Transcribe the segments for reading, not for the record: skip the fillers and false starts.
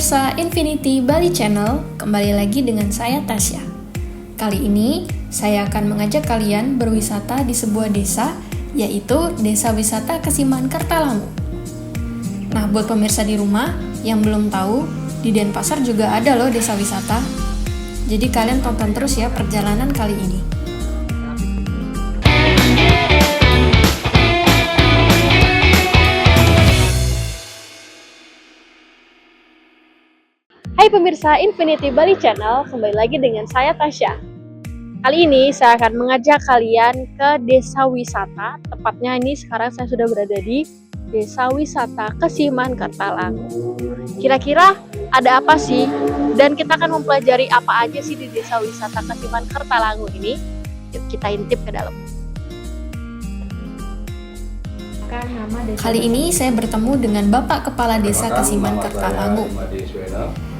Pemirsa Infinity Bali Channel, kembali lagi dengan saya Tasya. Kali ini, saya akan mengajak kalian berwisata di sebuah desa, yaitu Desa Wisata Kesiman Kertalangu. Nah, buat pemirsa di rumah yang belum tahu, di Denpasar juga ada loh desa wisata. Jadi kalian tonton terus ya perjalanan kali ini. Hai pemirsa Infinity Bali Channel, kembali lagi dengan saya Tasya. Kali ini saya akan mengajak kalian ke desa wisata. Tepatnya ini sekarang saya sudah berada di Desa Wisata Kesiman Kertalangu. Kira-kira ada apa sih? Dan kita akan mempelajari apa aja sih di Desa Wisata Kesiman Kertalangu ini. Yuk kita intip ke dalam. Kali ini saya bertemu dengan Bapak Kepala Desa Kesiman Kertalangu.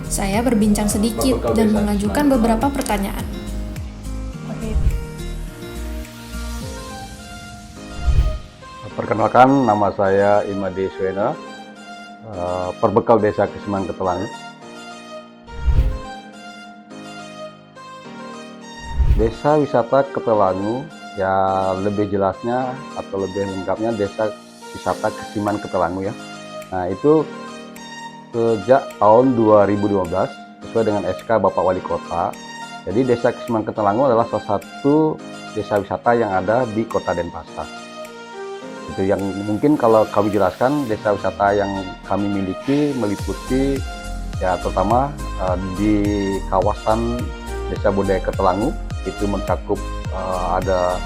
Saya berbincang sedikit dan mengajukan beberapa pertanyaan. Perkenalkan, nama saya Imade Swena, perbekal Desa Kesiman Kertalangu. Desa Wisata Kertalangu, ya lebih jelasnya atau lebih lengkapnya Desa Wisata Kesiman Kertalangu ya. Nah itu sejak tahun 2015 sesuai dengan SK Bapak Wali Kota. Jadi Desa Kesiman Kertalangu adalah salah satu desa wisata yang ada di Kota Denpasar. Itu yang mungkin kalau kami jelaskan, desa wisata yang kami miliki meliputi ya terutama di kawasan Desa Budaya Kertalangu, itu mencakup ada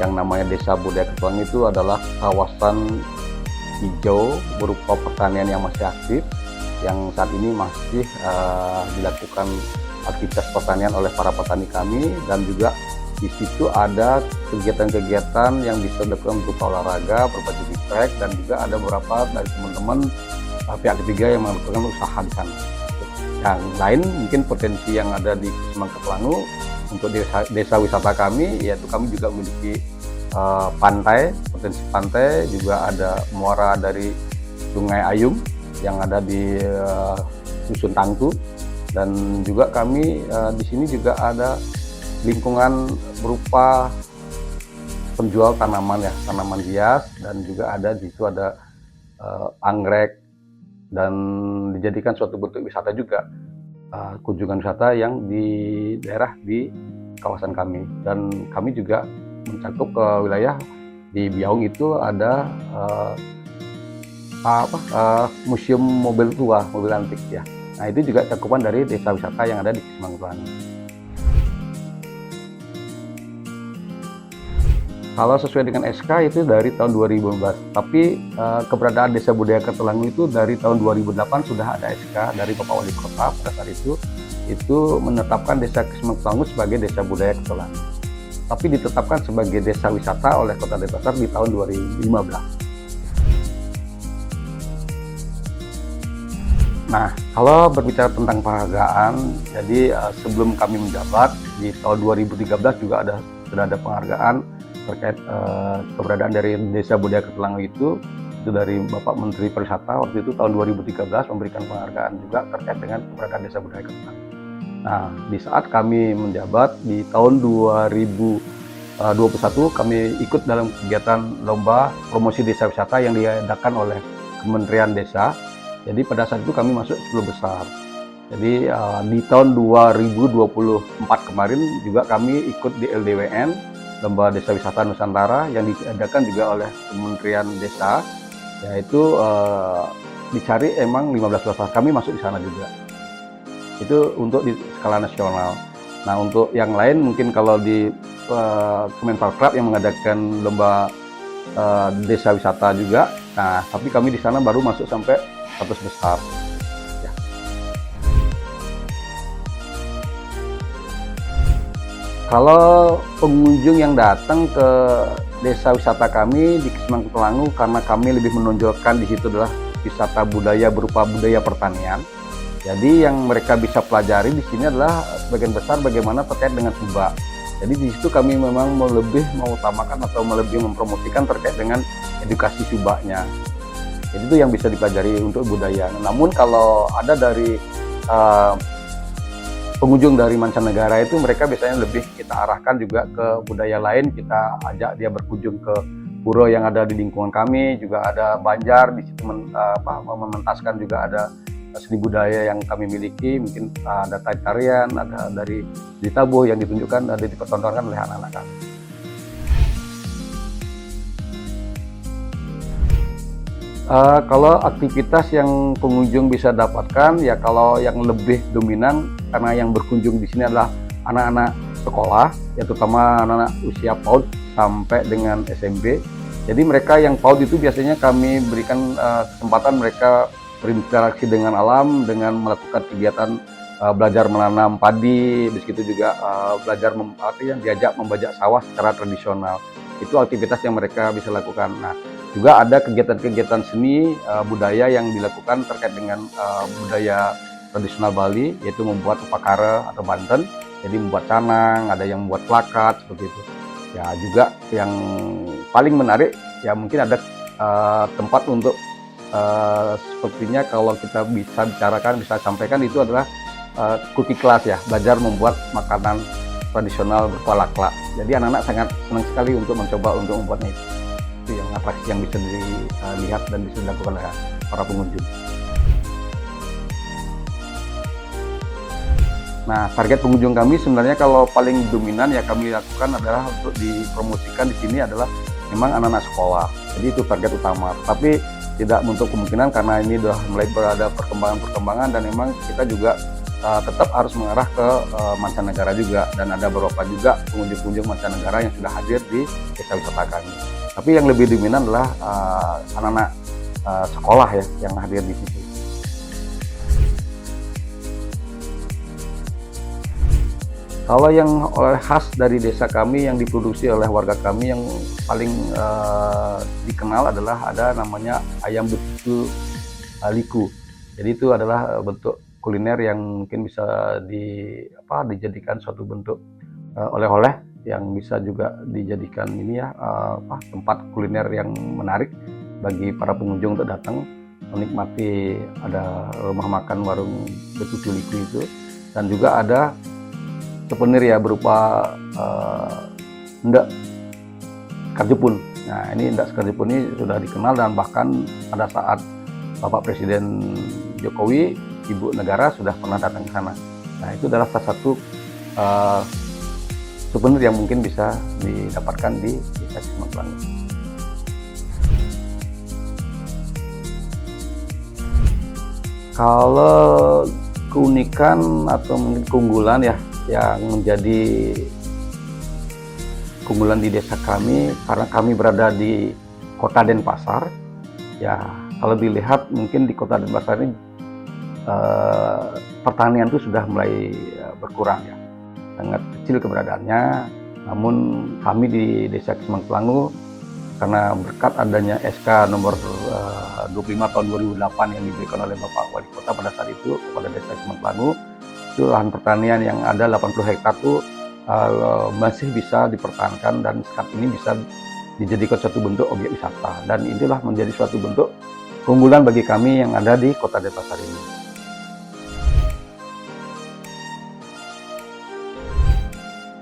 yang namanya Desa Budaya Kertalangu, itu adalah kawasan hijau berupa pertanian yang masih aktif, yang saat ini masih dilakukan aktivitas pertanian oleh para petani kami, dan juga di situ ada kegiatan-kegiatan yang bisa dilakukan berupa olahraga, berupa jogging track, dan juga ada beberapa dari teman-teman pihak ketiga yang melakukan usaha di sana. Yang lain mungkin potensi yang ada di Kesiman Kertalangu untuk desa wisata kami, yaitu kami juga memiliki pantai, potensi pantai, juga ada muara dari Sungai Ayung yang ada di Dusun Tangtu, dan juga kami di sini juga ada lingkungan berupa penjual tanaman ya, tanaman hias, dan juga ada di situ ada anggrek, dan dijadikan suatu bentuk wisata juga, kunjungan wisata yang di daerah di kawasan kami. Dan kami juga mencakup ke wilayah di Biaung, itu ada museum mobil tua, mobil antik ya. Nah itu juga cakupan dari desa wisata yang ada di Kesiman Kertalangu. Kalau sesuai dengan SK itu dari tahun 2015, tapi keberadaan Desa Budaya Kertalangu itu dari tahun 2008 sudah ada SK dari Bapak Wali Kota pada saat itu menetapkan Desa Kesiman Kertalangu sebagai Desa Budaya Kertalangu. Tapi ditetapkan sebagai desa wisata oleh Kota Denpasar di tahun 2015. Nah, kalau berbicara tentang penghargaan, jadi sebelum kami menjabat di tahun 2013 juga sudah ada penghargaan terkait keberadaan dari Desa Budaya Kertalangu itu dari Bapak Menteri Pariwisata waktu itu tahun 2013 memberikan penghargaan juga terkait dengan keberadaan Desa Budaya Kertalangu. Nah, di saat kami menjabat di tahun 2021 kami ikut dalam kegiatan lomba promosi desa wisata yang diadakan oleh Kementerian Desa. Jadi pada saat itu kami masuk 10 besar. Jadi di tahun 2024 kemarin juga kami ikut di LDWN, Lomba Desa Wisata Nusantara, yang diadakan juga oleh Kementerian Desa, yaitu dicari emang 15 besar, kami masuk di sana juga. Itu untuk di skala nasional. Nah untuk yang lain mungkin kalau di Kemenparekraf yang mengadakan lomba desa wisata juga, nah tapi kami di sana baru masuk sampai 100 besar. Ya. Kalau pengunjung yang datang ke desa wisata kami di Kesiman Kertalangu, karena kami lebih menonjolkan di situ adalah wisata budaya berupa budaya pertanian. Jadi yang mereka bisa pelajari di sini adalah sebagian besar bagaimana terkait dengan subak. Jadi di situ kami memang lebih mengutamakan atau lebih mempromosikan terkait dengan edukasi subaknya. Jadi itu yang bisa dipelajari untuk budaya. Namun kalau ada dari pengunjung dari mancanegara itu, mereka biasanya lebih kita arahkan juga ke budaya lain. Kita ajak dia berkunjung ke pura yang ada di lingkungan kami, juga ada Banjar di situ mementaskan juga ada seni budaya yang kami miliki. Mungkin ada tarian, ada dari ditabuh yang ditunjukkan, ada dipertontonkan oleh anak-anak kami. Kalau aktivitas yang pengunjung bisa dapatkan, ya kalau yang lebih dominan karena yang berkunjung di sini adalah anak-anak sekolah, ya terutama anak-anak usia PAUD sampai dengan SMP. Jadi mereka yang PAUD itu biasanya kami berikan kesempatan mereka berinteraksi dengan alam, dengan melakukan kegiatan belajar menanam padi, begitu juga belajar diajak membajak sawah secara tradisional. Itu aktivitas yang mereka bisa lakukan. Nah, juga ada kegiatan-kegiatan seni budaya yang dilakukan terkait dengan budaya tradisional Bali, yaitu membuat upakara atau Banten. Jadi membuat canang, ada yang membuat plakat seperti itu. Ya juga yang paling menarik, ya mungkin ada tempat untuk sepertinya kalau kita bisa bicarakan, bisa sampaikan, itu adalah cookie class ya, belajar membuat makanan tradisional berupa laklak. Jadi anak-anak sangat senang sekali untuk mencoba untuk membuatnya itu. Itu yang atraksi yang bisa dilihat dan bisa dilakukan oleh para pengunjung. Nah, target pengunjung kami sebenarnya kalau paling dominan ya kami lakukan adalah untuk dipromosikan di sini adalah memang anak-anak sekolah. Jadi itu target utama. Tapi tidak menutup kemungkinan karena ini sudah mulai berada perkembangan dan memang kita juga tetap harus mengarah ke mancanegara juga, dan ada beberapa juga pengunjung-pengunjung mancanegara yang sudah hadir di desa wisata kami. Tapi yang lebih dominan adalah anak-anak sekolah ya yang hadir di situ. Kalau yang oleh khas dari desa kami yang diproduksi oleh warga kami yang paling dikenal adalah ada namanya ayam betutu liku. Jadi itu adalah bentuk kuliner yang mungkin bisa dijadikan suatu bentuk oleh-oleh yang bisa juga dijadikan ini ya tempat kuliner yang menarik bagi para pengunjung untuk datang menikmati. Ada rumah makan warung betutu liku itu, dan juga ada souvenir ya berupa endak Karjepun. Nah, ini endak Karjepun ini sudah dikenal dan bahkan pada saat Bapak Presiden Jokowi, Ibu Negara sudah pernah datang ke sana. Nah, itu adalah salah satu souvenir yang mungkin bisa didapatkan di Desa Kesimang. Kalau keunikan atau mungkin keunggulan ya yang menjadi keunggulan di desa kami, karena kami berada di Kota Denpasar. Ya, kalau dilihat mungkin di Kota Denpasar ini pertanian itu sudah mulai berkurang ya, sangat kecil keberadaannya. Namun kami di Desa Kesimang Pelangu, karena berkat adanya SK nomor 25 tahun 2008 yang diberikan oleh Bapak Wali Kota pada saat itu kepada Desa Kesimang Pelangu, itu lahan pertanian yang ada 80 hektar itu masih bisa dipertahankan dan saat ini bisa dijadikan suatu bentuk objek wisata, dan inilah menjadi suatu bentuk keunggulan bagi kami yang ada di Kota Denpasar ini.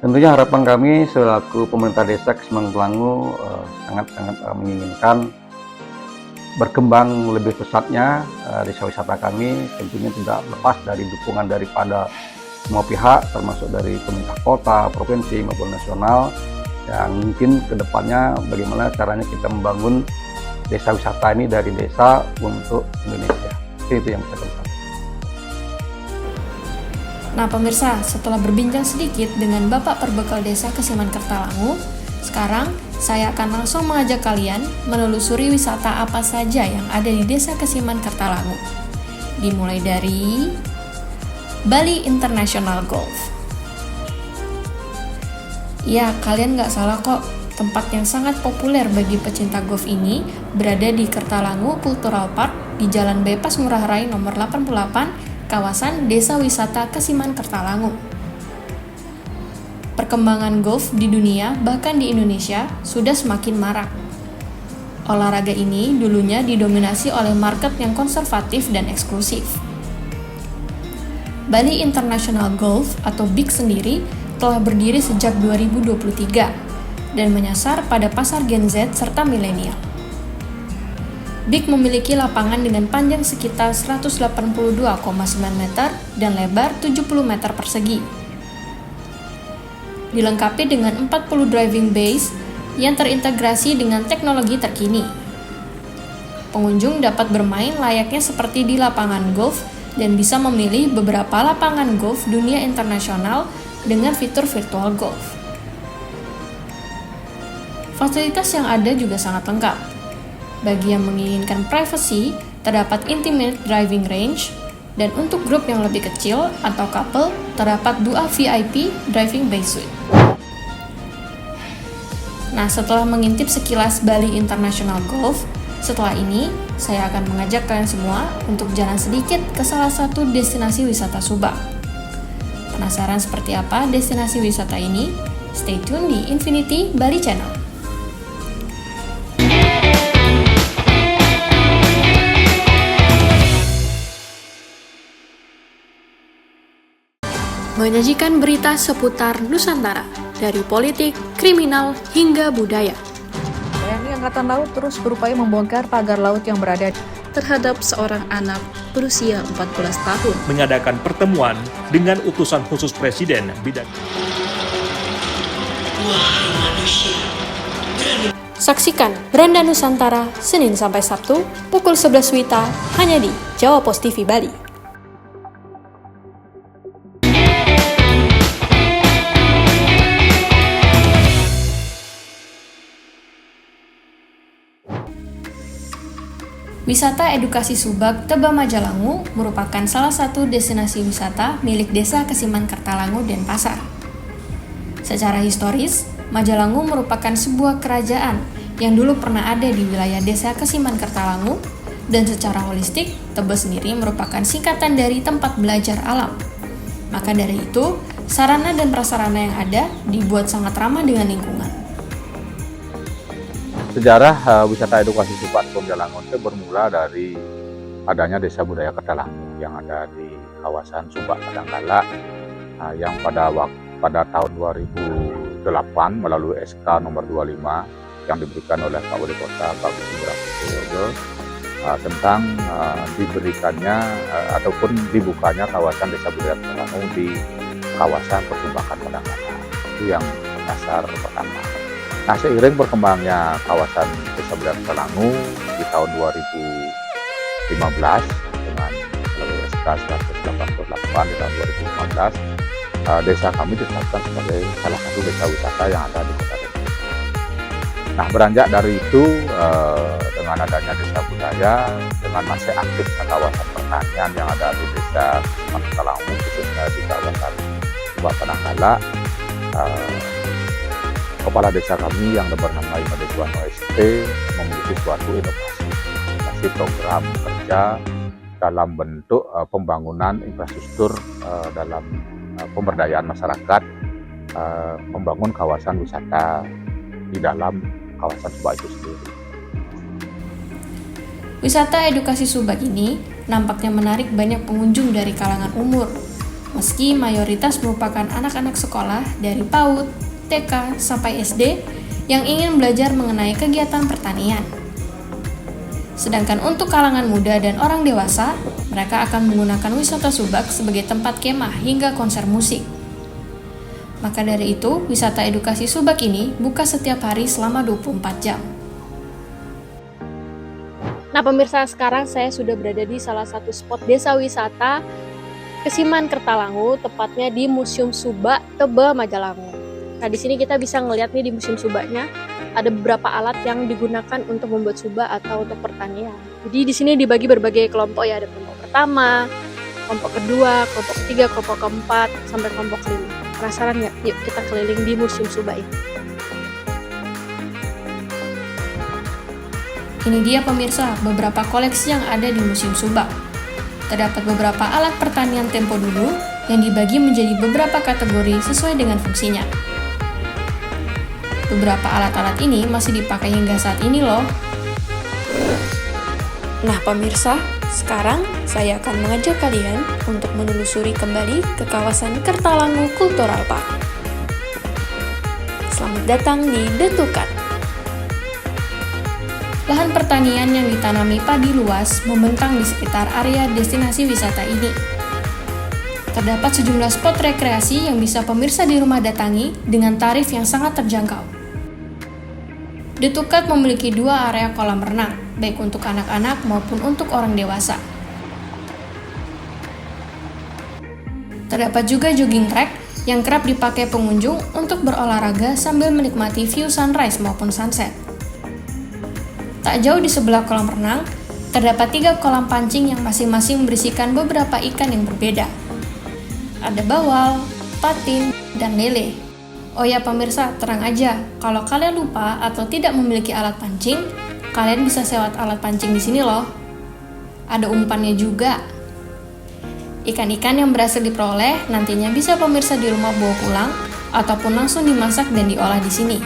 Tentunya harapan kami selaku pemerintah Desa Kesimang Pelangu sangat-sangat menginginkan berkembang lebih pesatnya desa wisata kami. Tentunya tidak lepas dari dukungan daripada semua pihak, termasuk dari pemerintah kota, provinsi maupun nasional, yang mungkin kedepannya bagaimana caranya kita membangun desa wisata ini dari desa untuk Indonesia. Itu yang saya katakan. Nah pemirsa, setelah berbincang sedikit dengan Bapak Perbekal Desa Kesiman Kertalangu, sekarang saya akan langsung mengajak kalian menelusuri wisata apa saja yang ada di Desa Kesiman Kertalangu. Dimulai dari Bali International Golf. Ya, kalian nggak salah kok, tempat yang sangat populer bagi pecinta golf ini berada di Kertalangu Cultural Park di Jalan Bypass Ngurah Rai nomor 88, kawasan Desa Wisata Kesiman Kertalangu. Perkembangan golf di dunia, bahkan di Indonesia, sudah semakin marak. Olahraga ini dulunya didominasi oleh market yang konservatif dan eksklusif. Bali International Golf atau BIG sendiri telah berdiri sejak 2023 dan menyasar pada pasar Gen Z serta milenial. BIG memiliki lapangan dengan panjang sekitar 182,9 meter dan lebar 70 meter persegi. Dilengkapi dengan 40 driving bays yang terintegrasi dengan teknologi terkini. Pengunjung dapat bermain layaknya seperti di lapangan golf dan bisa memilih beberapa lapangan golf dunia internasional dengan fitur virtual golf. Fasilitas yang ada juga sangat lengkap. Bagi yang menginginkan privacy, terdapat intimate driving range, dan untuk grup yang lebih kecil atau couple, terdapat 2 VIP driving bay suite. Nah, setelah mengintip sekilas Bali International Golf, setelah ini saya akan mengajak kalian semua untuk jalan sedikit ke salah satu destinasi wisata Subak. Penasaran seperti apa destinasi wisata ini? Stay tune di Infinity Bali Channel. Menyajikan berita seputar Nusantara, dari politik, kriminal, hingga budaya. TNI Angkatan Laut terus berupaya membongkar pagar laut yang berada terhadap seorang anak berusia 14 tahun. Mengadakan pertemuan dengan utusan khusus Presiden bidang. Saksikan Beranda Nusantara Senin sampai Sabtu pukul 11 WITA hanya di Jawa Pos TV Bali. Wisata Edukasi Subak Teba Majalangu merupakan salah satu destinasi wisata milik Desa Kesiman Kertalangu, Denpasar. Secara historis, Majalangu merupakan sebuah kerajaan yang dulu pernah ada di wilayah Desa Kesiman Kertalangu, dan secara holistik, Teba sendiri merupakan singkatan dari tempat belajar alam. Maka dari itu, sarana dan prasarana yang ada dibuat sangat ramah dengan lingkungan. Sejarah wisata edukasi Subak Majalangu itu bermula dari adanya Desa Budaya Kertalangu yang ada di kawasan Subak kadangkala, yang pada tahun 2008 melalui SK nomor 25 yang diberikan oleh Pak Wali Kota Pak Gubernur Purworejo tentang diberikannya ataupun dibukanya kawasan Desa Budaya Kertalangu di kawasan pertumbakan kadangkala. Itu yang dasar pertama. Nah, seiring berkembangnya kawasan Desa Budaya Kertalangu di tahun 2015 dengan melalui SK 188 di tahun 2015, desa kami ditetapkan sebagai salah satu desa wisata yang ada di Kota Depok. Nah, beranjak dari itu, dengan adanya Desa Budaya, dengan masih aktifnya kawasan pertanian yang ada di Desa Kertalangu, khususnya di kawasan Subak Kadangkala, Kepala Desa kami yang bernama Imadeswan OST memiliki suatu inovasi program kerja dalam bentuk pembangunan infrastruktur dalam pemberdayaan masyarakat, membangun kawasan wisata di dalam kawasan Subak itu sendiri. Wisata edukasi Subak ini nampaknya menarik banyak pengunjung dari kalangan umur, meski mayoritas merupakan anak-anak sekolah dari PAUD, TK sampai SD yang ingin belajar mengenai kegiatan pertanian. Sedangkan untuk kalangan muda dan orang dewasa, mereka akan menggunakan wisata Subak sebagai tempat kemah hingga konser musik. Maka dari itu, wisata edukasi Subak ini buka setiap hari selama 24 jam. Nah pemirsa, sekarang saya sudah berada di salah satu spot desa wisata Kesiman Kertalangu, tepatnya di Museum Subak Teba Majalangu. Nah, di sini kita bisa ngelihat nih di Museum Subaknya ada beberapa alat yang digunakan untuk membuat subak atau untuk pertanian. Jadi di sini dibagi berbagai kelompok ya, ada kelompok pertama, kelompok kedua, kelompok ketiga, kelompok keempat, sampai kelompok kelima. Penasaran nggak? Yuk kita keliling di Museum Subak ini. Ini dia pemirsa, beberapa koleksi yang ada di Museum Subak. Terdapat beberapa alat pertanian tempo dulu yang dibagi menjadi beberapa kategori sesuai dengan fungsinya. Beberapa alat-alat ini masih dipakai hingga saat ini loh. Nah pemirsa, sekarang saya akan mengajak kalian untuk menelusuri kembali ke kawasan Kertalangu Cultural Park. Selamat datang di Detukat. Lahan pertanian yang ditanami padi luas membentang di sekitar area destinasi wisata ini. Terdapat sejumlah spot rekreasi yang bisa pemirsa di rumah datangi dengan tarif yang sangat terjangkau. Detukat memiliki 2 area kolam renang, baik untuk anak-anak maupun untuk orang dewasa. Terdapat juga jogging track yang kerap dipakai pengunjung untuk berolahraga sambil menikmati view sunrise maupun sunset. Tak jauh di sebelah kolam renang, terdapat 3 kolam pancing yang masing-masing berisikan beberapa ikan yang berbeda. Ada bawal, patin, dan lele. Oh ya pemirsa, tenang aja, kalau kalian lupa atau tidak memiliki alat pancing, kalian bisa sewa alat pancing di sini loh. Ada umpannya juga. Ikan-ikan yang berhasil diperoleh nantinya bisa pemirsa di rumah bawa pulang ataupun langsung dimasak dan diolah di sini.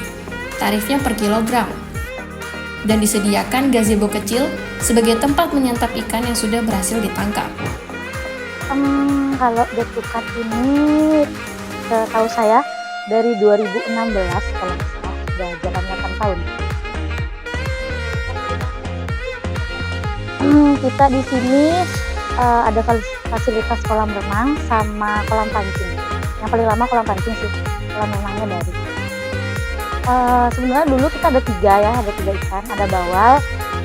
Tarifnya per kilogram. Dan disediakan gazebo kecil sebagai tempat menyantap ikan yang sudah berhasil ditangkap. Kalau Detukat ini setahu saya dari 2016 kalau sudah jalan 8 tahun. Kita di sini ada fasilitas kolam renang sama kolam pancing. Yang paling lama kolam pancing sih, kolam renangnya dari. Sebenarnya dulu kita ada 3 ya, ada 3 ikan, ada bawal,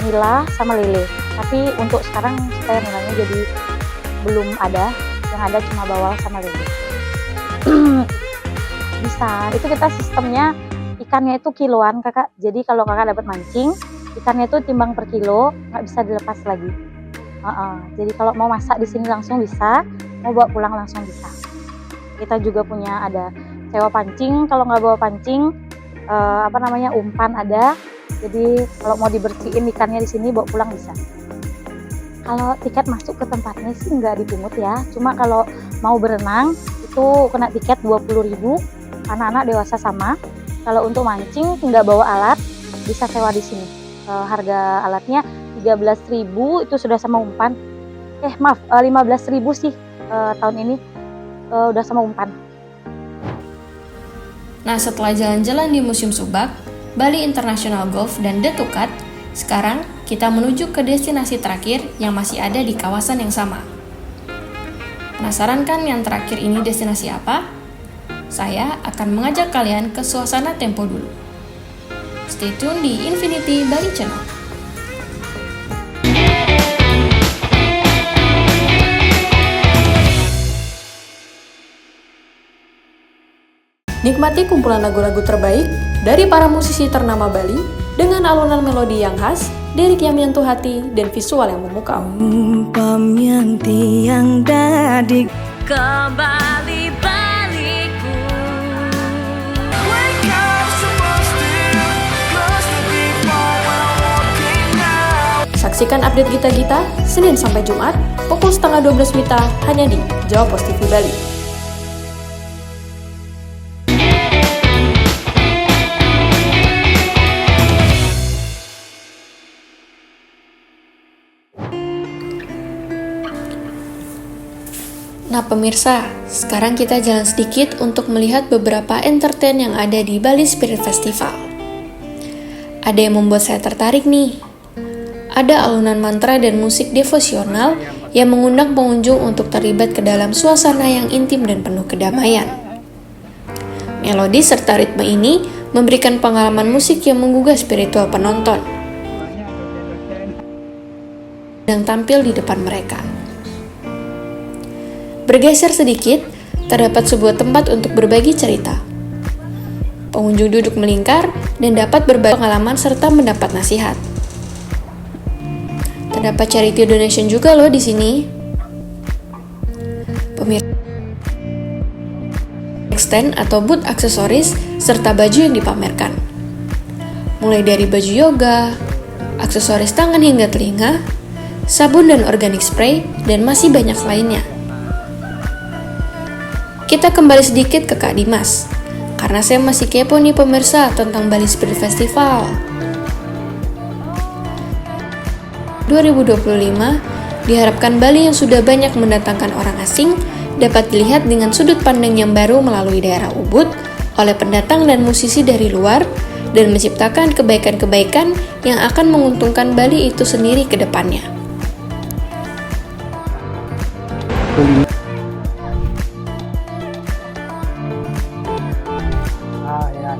nila, sama lele. Tapi untuk sekarang supaya nilainya jadi belum ada, yang ada cuma bawal sama lele. Bisa, itu kita sistemnya ikannya itu kiloan kakak, jadi kalau kakak dapat mancing ikannya itu timbang per kilo, nggak bisa dilepas lagi. Jadi kalau mau masak di sini langsung bisa, mau bawa pulang langsung bisa. Kita juga punya ada sewa pancing, kalau nggak bawa pancing umpan ada, jadi kalau mau dibersihin ikannya di sini bawa pulang bisa. Kalau tiket masuk ke tempatnya sih nggak dipungut ya, cuma kalau mau berenang itu kena tiket 20.000, anak-anak dewasa sama. Kalau untuk mancing nggak bawa alat bisa sewa di sini. Harga alatnya 13.000 itu sudah sama umpan. 15.000 sih tahun ini udah sama umpan. Nah setelah jalan-jalan di Museum Subak, Bali International Golf dan Detukat, sekarang kita menuju ke destinasi terakhir yang masih ada di kawasan yang sama. Penasaran kan yang terakhir ini destinasi apa? Saya akan mengajak kalian ke suasana tempo dulu. Stay tune di Infinity Bali Channel. Nikmati kumpulan lagu-lagu terbaik dari para musisi ternama Bali dengan alunan melodi yang khas, lirik yang menyentuh hati, dan visual yang memukau. Umpam yang tiang dadik kembali baliku. Saksikan update Gita-Gita Senin sampai Jumat pukul 11:30 WITA hanya di Jawa Pos TV Bali. Nah pemirsa, sekarang kita jalan sedikit untuk melihat beberapa entertain yang ada di Bali Spirit Festival. Ada yang membuat saya tertarik nih. Ada alunan mantra dan musik devosional yang mengundang pengunjung untuk terlibat ke dalam suasana yang intim dan penuh kedamaian. Melodi serta ritme ini memberikan pengalaman musik yang menggugah spiritual penonton yang tampil di depan mereka. Bergeser sedikit, terdapat sebuah tempat untuk berbagi cerita. Pengunjung duduk melingkar dan dapat berbagi pengalaman serta mendapat nasihat. Terdapat charity donation juga loh di sini. Pemirsa, stand atau booth aksesoris serta baju yang dipamerkan. Mulai dari baju yoga, aksesoris tangan hingga telinga, sabun dan organic spray, dan masih banyak lainnya. Kita kembali sedikit ke Kak Dimas, karena saya masih kepo nih pemirsa tentang Bali Spirit Festival. 2025, diharapkan Bali yang sudah banyak mendatangkan orang asing dapat dilihat dengan sudut pandang yang baru melalui daerah Ubud oleh pendatang dan musisi dari luar dan menciptakan kebaikan-kebaikan yang akan menguntungkan Bali itu sendiri ke depannya. Ya,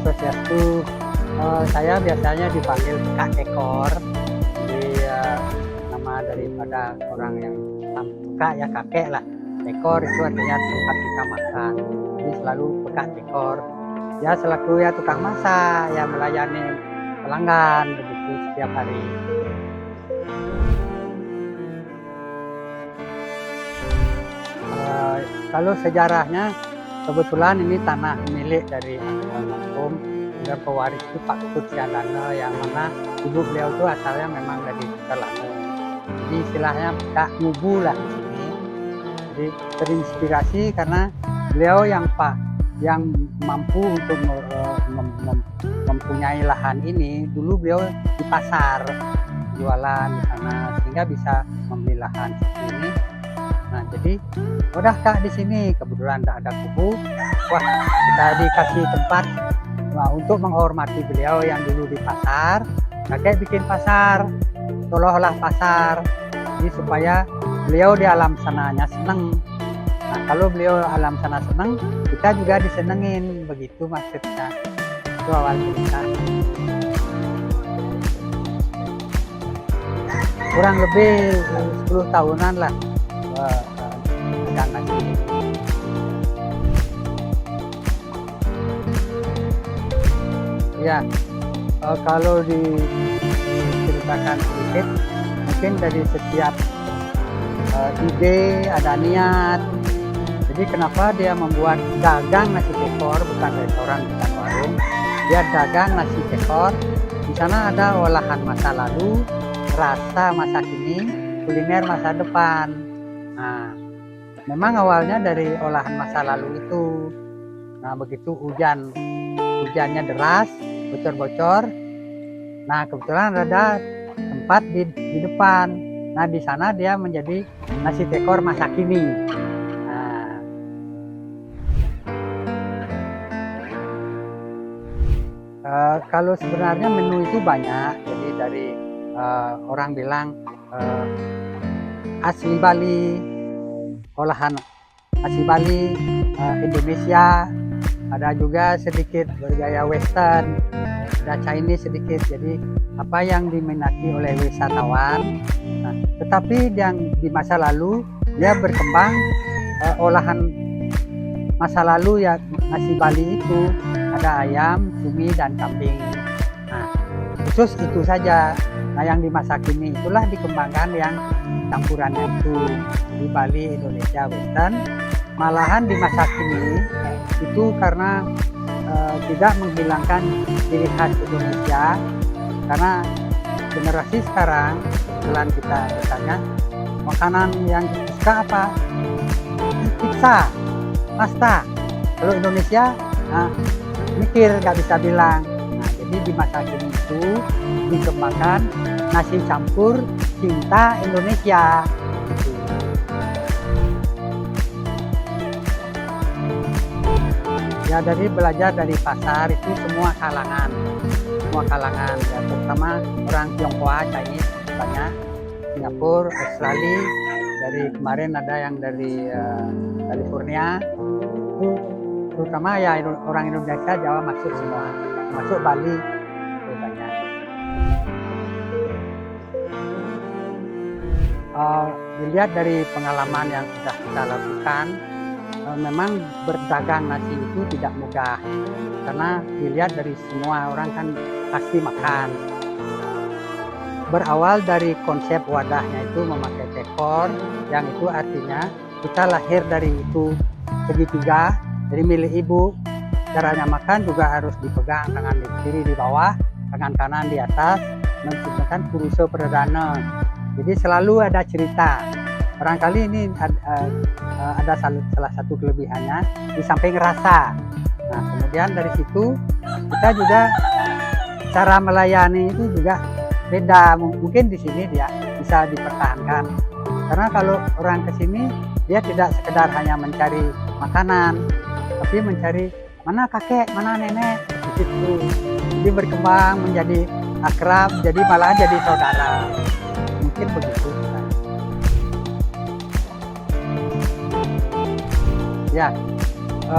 Swastiastu. Saya biasanya dipanggil Kak Ekor. Jadi nama daripada orang yang suka ya kakek lah. Ekor itu artinya tempat kita makan. Jadi selalu Kak Ekor. Ya selaku ya tukang masak, ya melayani pelanggan begitu setiap hari. Kalau sejarahnya, kebetulan ini tanah milik dari almarhum dan pewaris itu Pak Tutut Siandana, yang mana ibu beliau itu asalnya memang dari Telangu. Jadi istilahnya Kak Ngubu lah di sini. Jadi terinspirasi karena beliau yang mampu untuk mempunyai lahan ini. Dulu beliau di pasar jualan di sana sehingga bisa membeli lahan seperti ini. Nah, jadi udah Kak di sini kebetulan tidak ada kubu. Wah, kita dikasih tempat untuk menghormati beliau yang dulu di pasar. Kakek bikin pasar, seolah-olah pasar. Jadi supaya beliau di alam sananya senang. Nah, kalau beliau alam sana senang, kita juga disenengin, begitu maksudnya. Itu awal cerita. Kurang lebih 10 tahunan lah pegang nasi. Ya, kalau diceritakan sedikit, mungkin dari setiap ide ada niat. Jadi kenapa dia membuat dagang nasi tekor, bukan restoran, bukan warung. Dia dagang nasi tekor. Di sana ada olahan masa lalu, rasa masa kini, kuliner masa depan. Nah, memang awalnya dari olahan masa lalu itu. Nah, begitu hujannya deras, bocor-bocor. Nah, kebetulan ada tempat di depan. Nah, di sana dia menjadi nasi tekor masa kini. Kalau sebenarnya menu itu banyak, jadi dari orang bilang asli Bali, olahan asli Bali, Indonesia, ada juga sedikit bergaya Western, ada Chinese sedikit, jadi apa yang diminati oleh wisatawan. Nah, tetapi yang di masa lalu dia berkembang olahan masa lalu ya nasi Bali itu ada ayam, cumi, dan kambing. Nah, khusus itu saja. Nah, yang di masa kini itulah dikembangkan yang campurannya itu di Bali, Indonesia, Western. Malahan di masa kini itu karena tidak menghilangkan ciri khas Indonesia, karena generasi sekarang kebetulan kita bertanya makanan yang suka apa? Pizza, pasta. Kalau Indonesia, mikir nggak bisa bilang. Nah, jadi di masa kini itu dikembangkan nasi campur cinta Indonesia. Gitu. Ya, dari belajar dari pasar itu semua kalangan ya, terutama orang Tionghoa, Chinese banyak, Singapura, Australia, dari kemarin ada yang dari California, itu terutama ya orang Indonesia, Jawa masuk semua, masuk Bali itu banyak. Dilihat dari pengalaman yang sudah kita lakukan, memang berdagang nasi itu tidak mudah, karena dilihat dari semua orang kan pasti makan. Berawal dari konsep wadahnya itu memakai tekor, yang itu artinya kita lahir dari itu segitiga, dari milik ibu. Caranya makan juga harus dipegang, tangan kiri di bawah, tangan kanan di atas, menggunakan purusa perdana. Jadi selalu ada cerita. Barangkali ini ada salah satu kelebihannya di samping rasa. Nah, kemudian dari situ kita juga cara melayani itu juga beda. Mungkin di sini dia bisa dipertahankan. Karena kalau orang ke sini dia tidak sekedar hanya mencari makanan, tapi mencari mana kakek, mana nenek, begitu. Jadi berkembang menjadi akrab, jadi malah jadi saudara. Mungkin begitu. Ya,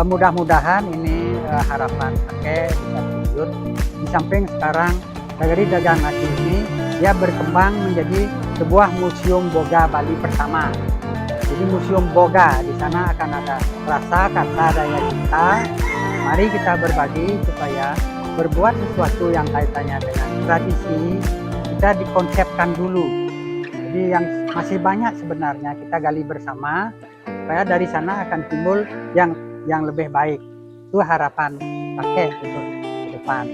mudah-mudahan ini harapan kakek bisa terwujud. Di samping sekarang dari dagang nasi ini dia berkembang menjadi sebuah museum boga Bali pertama. Jadi museum boga di sana akan ada rasa kata daya kita. Mari kita berbagi supaya berbuat sesuatu yang kaitannya dengan tradisi kita dikonsepkan dulu. Jadi yang masih banyak sebenarnya kita gali bersama supaya dari sana akan timbul yang lebih baik. Itu harapan pakai untuk ke depan.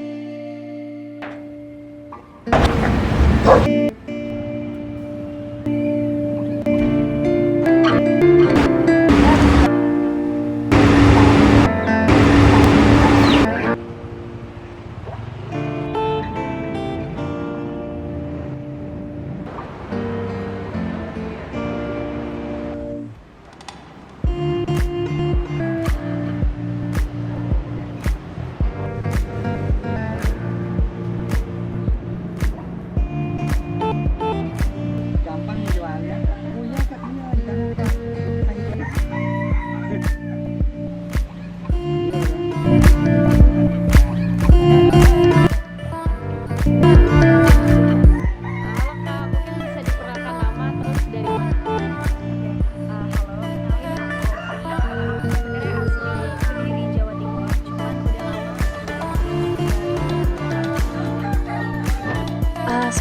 Gampang jualnya. Oh iya Kak,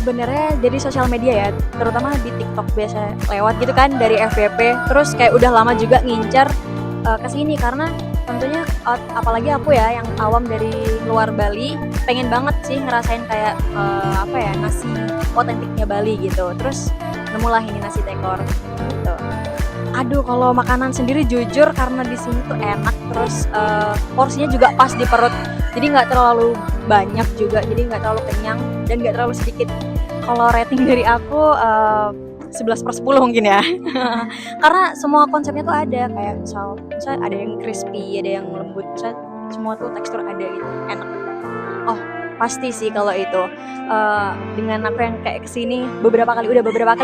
sebenarnya dari sosial media ya, terutama di TikTok biasa lewat gitu kan dari FYP, terus kayak udah lama juga ngincer ke sini karena tentunya apalagi aku ya yang awam dari luar Bali pengen banget sih ngerasain kayak apa ya, nasi otentiknya Bali gitu. Terus nemulah ini nasi tekor gitu. Aduh, kalau makanan sendiri jujur karena di sini tuh enak, terus porsinya juga pas di perut, jadi nggak terlalu banyak juga, jadi nggak terlalu kenyang dan nggak terlalu sedikit. Kalau rating dari aku 11/10 mungkin ya. Karena semua konsepnya tuh ada, kayak misal ada yang crispy, ada yang lembut, semua tuh tekstur ada gitu, enak. Oh pasti sih kalau itu dengan aku yang kayak kesini beberapa kali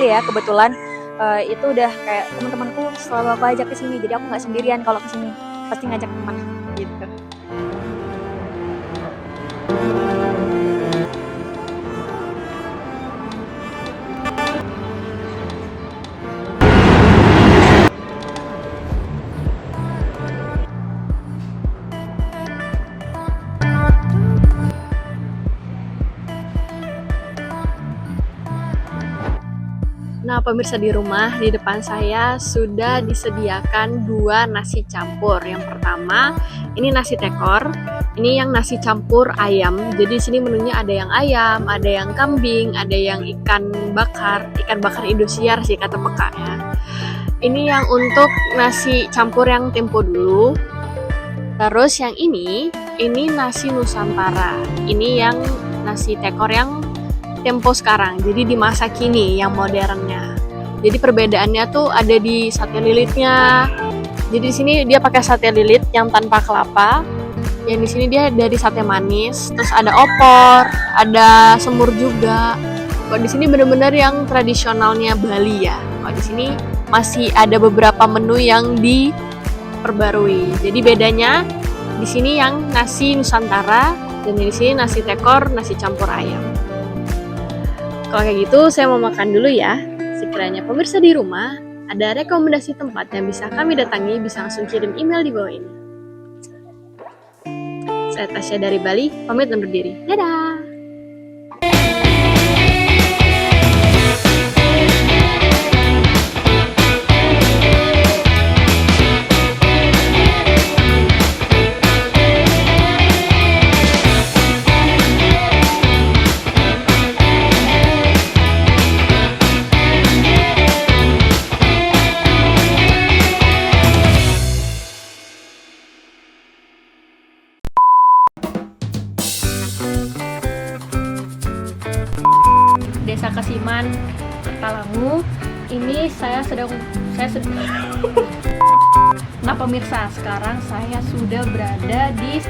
ya kebetulan, itu udah kayak teman-temanku selalu aku ajak kesini, jadi aku nggak sendirian kalau kesini, pasti ngajak teman gitu. Nah, pemirsa di rumah, di depan saya sudah disediakan 2 nasi campur. Yang pertama, ini nasi tekor. Ini yang nasi campur ayam. Jadi di sini menunya ada yang ayam, ada yang kambing, ada yang ikan bakar Indosiar sih kata Peka ya. Ini yang untuk nasi campur yang tempo dulu. Terus yang ini nasi Nusantara. Ini yang nasi tekor yang tempo sekarang, jadi di masa kini yang modernnya. Jadi perbedaannya tuh ada di sate lilitnya. Jadi di sini dia pakai sate lilit yang tanpa kelapa. Yang di sini dia dari sate manis, terus ada opor, ada semur juga. Kok di sini bener-bener yang tradisionalnya Bali ya. Kok di sini masih ada beberapa menu yang diperbarui. Jadi bedanya di sini yang nasi Nusantara dan di sini nasi tekor, nasi campur ayam. Kalau kayak gitu, saya mau makan dulu ya. Sekiranya pemirsa di rumah ada rekomendasi tempat yang bisa kami datangi, bisa langsung kirim email di bawah ini. Saya Tasya dari Bali, pamit undur diri. Dadah! Kesiman Kertalangu. Ini saya sedang Nah pemirsa, sekarang saya sudah berada di